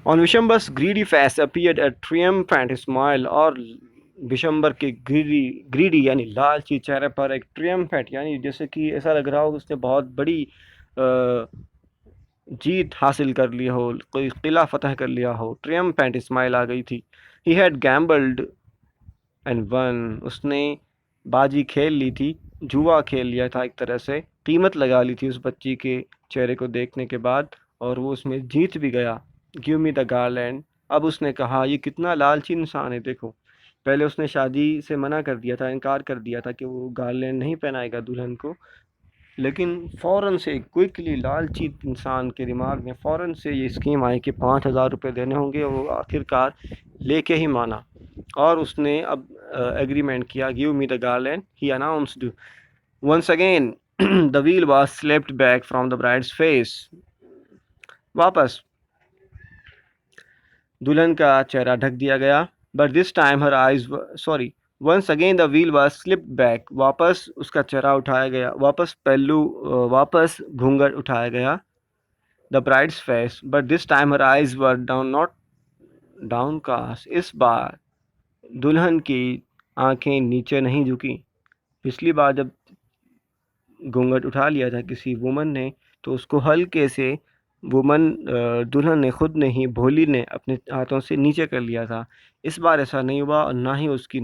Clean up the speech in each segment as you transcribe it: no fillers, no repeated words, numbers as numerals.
On Vishambar's greedy face appeared a triumphant smile, और विशंबर के greedy यानी लालची चेहरे पर एक ट्रियम्फेंट यानी जैसे कि ऐसा लग रहा हो कि उसने बहुत बड़ी जीत हासिल कर ली हो, कोई किला फतह कर लिया हो, ट्रियम्फेंट स्माइल आ गई थी। He had gambled and one, उसने बाजी खेल ली थी, जुआ खेल लिया था, एक तरह से कीमत लगा ली थी उस बच्ची के चेहरे को देखने के बाद, और वो उसमें जीत भी गया। Give me the garland. अब उसने कहा, ये कितना लालची इंसान है, देखो पहले उसने शादी से मना कर दिया था, इनकार कर दिया था कि वो गार्लैंड नहीं पहनाएगा दुल्हन को, लेकिन फ़ौरन से क्विकली लालची इंसान के दिमाग में फ़ौरन से ये स्कीम आई कि 5,000 रुपये देने होंगे, और वो आखिरकार लेके ही माना, और उसने अब एग्रीमेंट किया। Give me the garland, he announced once again. The veil was slipped back from the bride's face. वापस दुल्हन का चेहरा ढक दिया गया, but this time her eyes, sorry, once again the veil was slipped back, वापस उसका चेहरा उठाया गया, वापस पहलू, वापस घूंघट उठाया गया, the bride's face, but this time her eyes were down, not downcast, इस बार दुल्हन की आंखें नीचे नहीं झुकी। पिछली बार जब घूंघट उठा लिया था किसी वुमन ने, तो उसको हल्के से दुल्हन ने खुद ने ही, भोली ने अपने हाथों से नीचे कर लिया था। इस बार ऐसा नहीं हुआ, और ना ही उसकी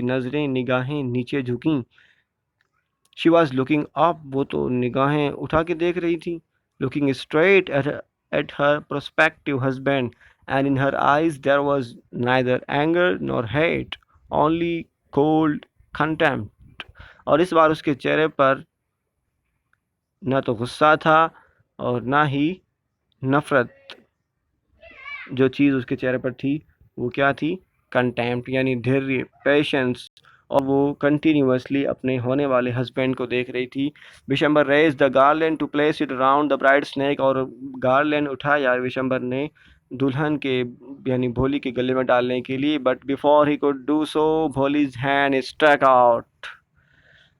नज़रें, निगाहें नीचे झुकीं। शी वॉज लुकिंग अप, वो तो निगाहें उठा के देख रही थी, looking straight at her prospective husband, and in her eyes there was neither anger nor hate, only cold contempt. और इस बार उसके चेहरे पर न तो गुस्सा था और ना ही नफ़रत। जो चीज़ उसके चेहरे पर थी वो क्या थी? कंटेम्प्ट यानी धैर्य, पेशेंस, और वो कंटिन्यूअसली अपने होने वाले हस्बैंड को देख रही थी। Vishambar raised the garland to place it around the bride's neck, और गार्लैंड उठाया विशंबर ने दुल्हन के यानी भोली के गले में डालने के लिए, but before he could do so, Bholi's hand struck out,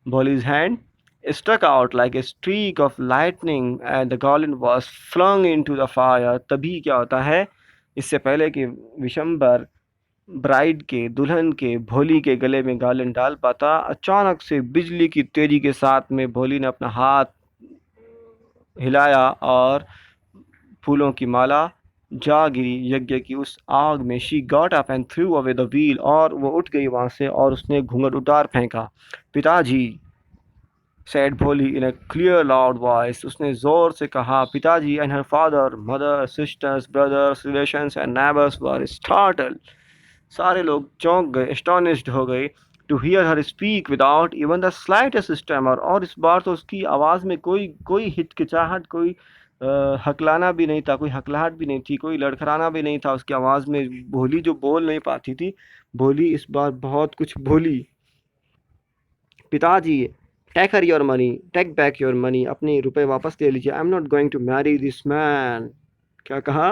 Bholi's hand struck out like a streak of lightning and the garland was flung into the fire। तभी क्या होता है, इससे पहले कि विशंबर ब्राइड के, दुल्हन के, भोली के गले में गार्लैंड डाल पाता, अचानक से बिजली की तेजी के साथ में भोली ने अपना हाथ हिलाया और फूलों की माला जा गिरी यज्ञ की उस आग में। She got up and through away the wheel, और वो उठ गई वहाँ से और उसने घूंघट उतार फेंका। पिताजी, said Bholi in a clear loud voice, उसने जोर से कहा। पिताजी and her father, mother, sisters, brothers, relations and neighbors were startled। सारे लोग चौंक गए, astonished हो गए, to hear her speak without even the slightest stammer। और इस बार तो उसकी आवाज़ में कोई कोई हिचकिचाहट, कोई हकलाना भी नहीं था, कोई हकलाहट भी नहीं थी, कोई लड़खड़ाना भी नहीं था उसकी आवाज़ में। भोली जो बोल नहीं पाती थी, भोली इस बार बहुत कुछ बोली। पिताजी, take her your money, take back your money, अपने रुपए वापस ले लीजिए। I am not going to marry this man. क्या कहा?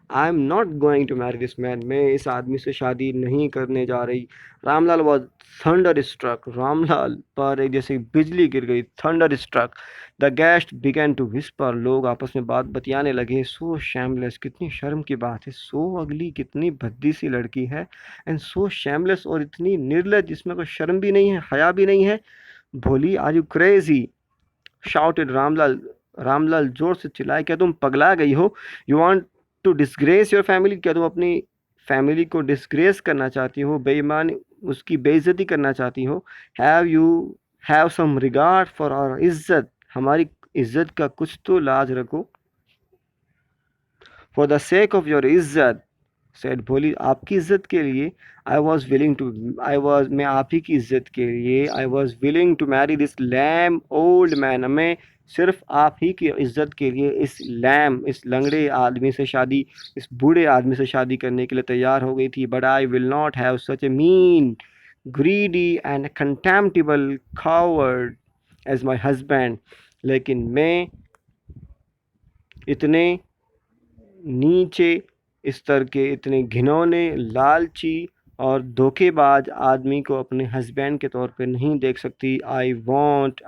I am not going to marry this man, मैं इस आदमी से शादी नहीं करने जा रही। Ramlal was thunder struck, Ramlal पर एक जैसे बिजली गिर गई, thunder struck. The guest began to whisper, लोग आपस में बात बतियाने लगे। सो शैमलेस, कितनी शर्म की बात है, सो अगली, कितनी भद्दी सी लड़की है, एंड सो शैमलेस, और इतनी निर्लज, जिसमें कोई शर्म भी नहीं है, हया भी नहीं है। Bholi, are you crazy? Shouted Ramlal. Ramlal जोर से चिल्लाए, क्या तुम पगला गई हो? You want to disgrace your family, क्या तुम अपनी फैमिली को डिसग्रेस करना चाहती हो, बेईमान, उसकी बेइज्जती करना चाहती हो? Have you have some regard for our izzat, हमारी इज्जत का कुछ तो लाज रखो। For the sake of your izzat, said Bholi, आपकी इज्जत के लिए, मैं आप ही की इज्जत के लिए, I was willing to marry this lame old man, मैं सिर्फ आप ही की इज्जत के लिए इस लैम, इस लंगड़े आदमी से शादी, इस बूढ़े आदमी से शादी करने के लिए तैयार हो गई थी। But I will not have such a mean, greedy and contemptible coward as my husband, लेकिन मैं इतने नीचे स्तर के, इतने घिनौने, लालची और धोखेबाज आदमी को अपने हस्बैंड के तौर पे नहीं देख सकती। आई वॉन्ट,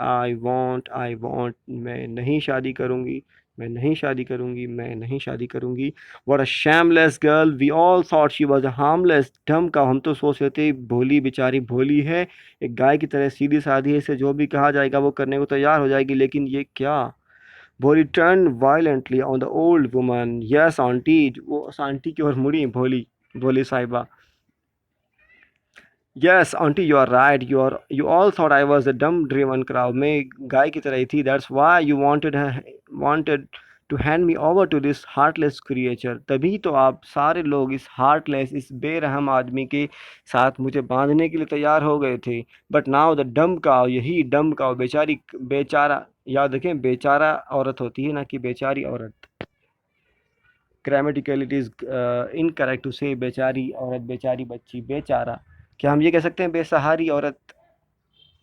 मैं नहीं शादी करूँगी, मैं नहीं शादी करूंगी, मैं नहीं शादी करूंगी। What a shameless girl, we all thought she was a harmless dumb cow। हम तो सोच रहे थे भोली, बेचारी भोली है, एक गाय की तरह सीधी सादी है, इसे जो भी कहा जाएगा वो करने को तैयार हो जाएगी। लेकिन ये क्या? भोली turned violently on the old woman। Yes auntie, वो आंटी की ओर मुड़ी भोली, भोली साहिबा। Yes, auntie, you are right. You all thought I was a dumb driven cow। मैं गाय की तरह ही थी। That's why you wanted to hand me over to this heartless creature। तभी तो आप सारे लोग इस heartless, इस बेरहम आदमी के साथ मुझे बांधने के लिए तैयार हो गए थे। But now the dumb cow, यही dumb cow, बेचारी, बेचारा, याद रखें बेचारा औरत होती है ना कि बेचारी औरत। Grammatical it is incorrect to say बेचारी औरत, बेचारी बच्ची, बेचारा। क्या हम ये कह सकते हैं बेसहारी औरत?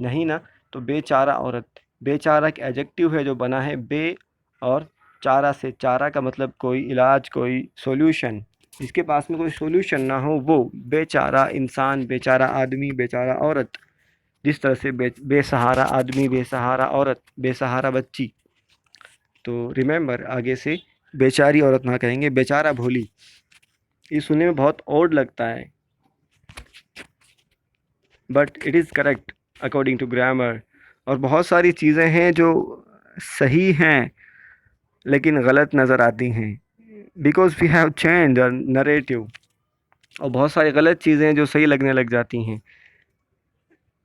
नहीं ना। तो बेचारा औरत, बेचारा एक एडजेक्टिव है जो बना है बे और चारा से। चारा का मतलब कोई इलाज, कोई सॉल्यूशन। जिसके पास में कोई सॉल्यूशन ना हो वो बेचारा इंसान, बेचारा आदमी, बेचारा औरत। जिस तरह से बेसहारा आदमी, बेसहारा औरत, बेसहारा बच्ची। तो रिमेंबर, आगे से बेचारी औरत ना कहेंगे, बेचारा भोली। ये सुनने में बहुत ऑड लगता है, but it is correct according to grammar. और बहुत सारी चीज़ें हैं जो सही हैं लेकिन गलत नज़र आती हैं, because we have change the narrative. और बहुत सारी गलत चीज़ें जो सही लगने लग जाती हैं,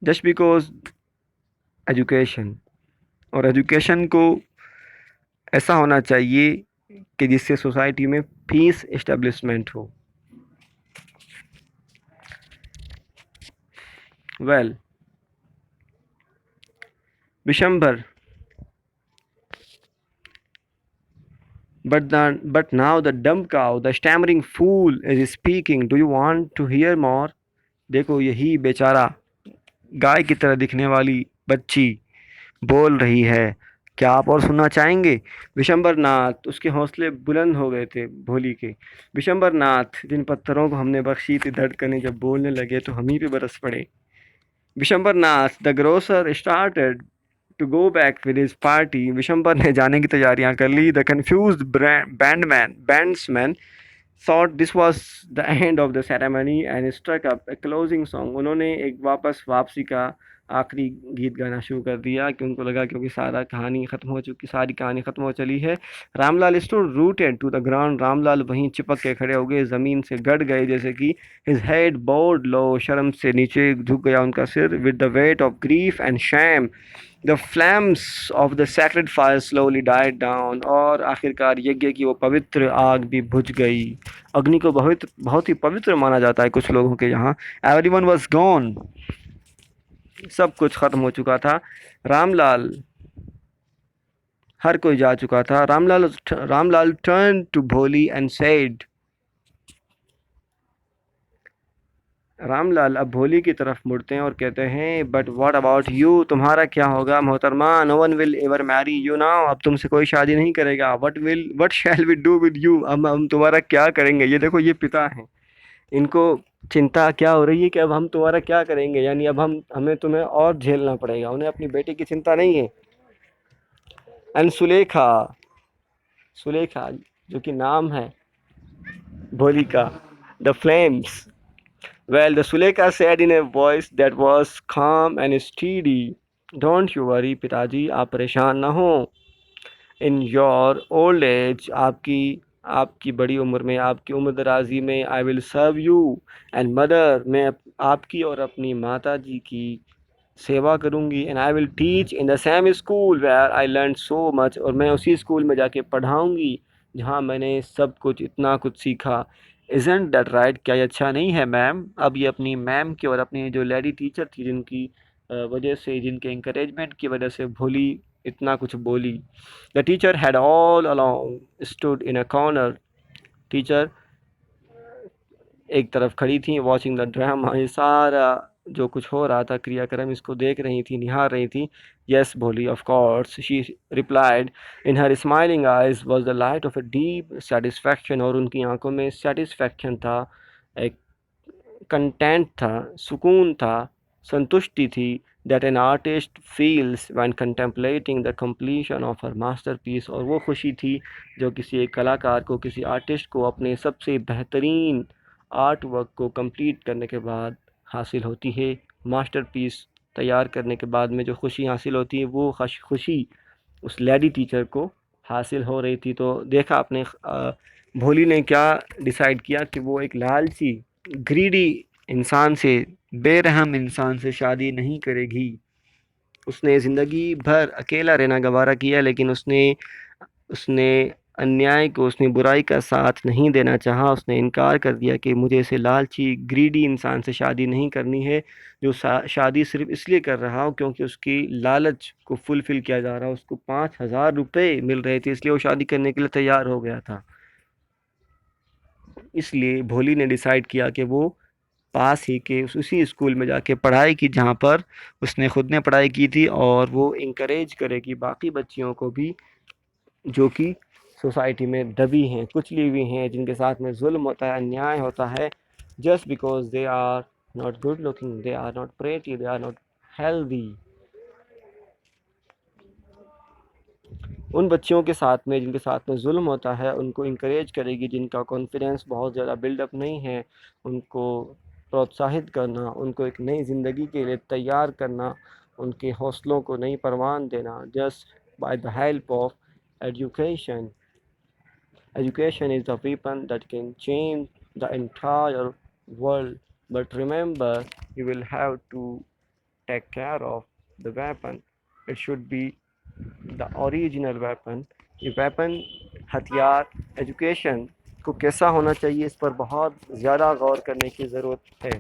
जस्ट बिकॉज एजुकेशन। और एजुकेशन को ऐसा होना चाहिए कि जिससे सोसाइटी में पीस इस्टेब्लिशमेंट हो। Well, Vishambar, but now the dumb cow, the stammering fool is speaking। Do you want to hear more? देखो, यही बेचारा गाय की तरह दिखने वाली बच्ची बोल रही है। क्या आप और सुनना चाहेंगे? विशंबर नाथ, उसके हौसले बुलंद हो गए थे भोली के। विशंबर नाथ, जिन पत्थरों को हमने बख्शी थी धड़कने, जब बोलने लगे तो हम ही पे बरस पड़े। Vishambar Nath, the grocer started to go back with his party. Vishambar ने जाने की तैयारियां कर ली। The confused bandsman thought this was the end of the ceremony and struck up a closing song। उन्होंने एक वापसी का आखिरी गीत गाना शुरू कर दिया कि उनको लगा क्योंकि सारी कहानी ख़त्म हो चली है। Ramlal stood rooted to the ground। Ramlal वहीं चिपक के खड़े हो गए, ज़मीन से गड़ गए जैसे कि। his head bowed low। शर्म से नीचे झुक गया उनका सिर। with the weight of grief and shame the flames of the sacred fire slowly died down। और आखिरकार यज्ञ की वो पवित्र आग भी बुझ गई। अग्नि को बहुत बहुत ही पवित्र माना जाता है कुछ लोगों के यहाँ। एवरीवन वाज गॉन, सब कुछ खत्म हो चुका था। रामलाल, हर कोई जा चुका था। रामलाल टर्न टू भोली एंड सेड। रामलाल अब भोली की तरफ मुड़ते हैं और कहते हैं, बट व्हाट अबाउट यू? तुम्हारा क्या होगा मोहतरमा? No one will ever marry you now. अब तुमसे कोई शादी नहीं करेगा। What shall we do with you? अब हम तुम्हारा क्या करेंगे? ये देखो, ये पिता हैं, इनको चिंता क्या हो रही है कि अब हम तुम्हारा क्या करेंगे, यानी अब हमें तुम्हें और झेलना पड़ेगा। उन्हें अपनी बेटे की चिंता नहीं है। एंड सुलेखा, सुलेखा जो कि नाम है भोली का, the flames. Well, the Sulekha said in a voice that was calm and steady, "Don't you worry, पिताजी, आप परेशान ना हो। In your old age, आपकी बड़ी उम्र में, आपकी उम्र दराजी में, I will serve you and mother, मैं आपकी और अपनी माता जी की सेवा करूँगी। And I will teach in the same school where I learned so much, और मैं उसी स्कूल में जाके पढ़ाऊँगी जहाँ मैंने सब कुछ, इतना कुछ सीखा। Isn't that right? क्या ये अच्छा नहीं है मैम? अब ये अपनी मैम की और अपनी जो लेडी टीचर थी जिनकी वजह से, जिनके इंकरेजमेंट की वजह से भोली इतना कुछ बोली। The teacher had all along stood in a corner. Teacher एक तरफ खड़ी थी, वॉचिंग द ड्रामा, ये सारा जो कुछ हो रहा था क्रियाक्रम, इसको देख रही थी, निहार रही थी। यस भोली, of course, she replied. In her smiling eyes was the light of a deep satisfaction. और उनकी आंखों में सेटिस्फैक्शन था, एक कंटेंट था, सुकून था। संतुष्टि थी that an artist feels when contemplating the completion of her masterpiece, और वो खुशी थी जो किसी एक कलाकार को, किसी आर्टिस्ट को अपने सबसे बेहतरीन आर्ट वर्क को कंप्लीट करने के बाद हासिल होती है। मास्टरपीस तैयार करने के बाद में जो खुशी हासिल होती है वो खुशी उस लेडी टीचर को हासिल हो रही थी। तो देखा आपने भोली ने क्या डिसाइड किया कि वो एक लालची ग्रीडी इंसान से, बेरहम इंसान से शादी नहीं करेगी। उसने ज़िंदगी भर अकेला रहना गवारा किया, लेकिन उसने उसने अन्याय को, उसने बुराई का साथ नहीं देना चाहा। उसने इनकार कर दिया कि मुझे ऐसे लालची ग्रीडी इंसान से शादी नहीं करनी है, जो शादी सिर्फ इसलिए कर रहा हो क्योंकि उसकी लालच को फुलफ़िल किया जा रहा हो। उसको 5,000 रुपये मिल रहे थे, इसलिए वो शादी करने के लिए तैयार हो गया था। इसलिए भोली ने डिसाइड किया कि वो पास ही के उसी स्कूल में जाके पढ़ाई की जहाँ पर उसने खुद ने पढ़ाई की थी, और वो इंकरेज करेगी बाकी बच्चियों को भी जो कि सोसाइटी में दबी हैं, कुचली हुई हैं, जिनके साथ में जुल्म होता है, अन्याय होता है, just because they are not good looking, they are not pretty, they are not healthy. उन बच्चियों के साथ में जिनके साथ में जुल्म होता है उनको इंकरेज करेगी, जिनका कॉन्फिडेंस बहुत ज़्यादा बिल्डअप नहीं है, उनको प्रोत्साहित करना, उनको एक नई ज़िंदगी के लिए तैयार करना, उनके हौसलों को नई परवान देना, just by the help of education. Education is the weapon that can change the entire world. But remember, you will have to take care of the weapon. It should be the original weapon. ये weapon, हथियार, education को कैसा होना चाहिए, इस पर बहुत ज़्यादा गौर करने की ज़रूरत है।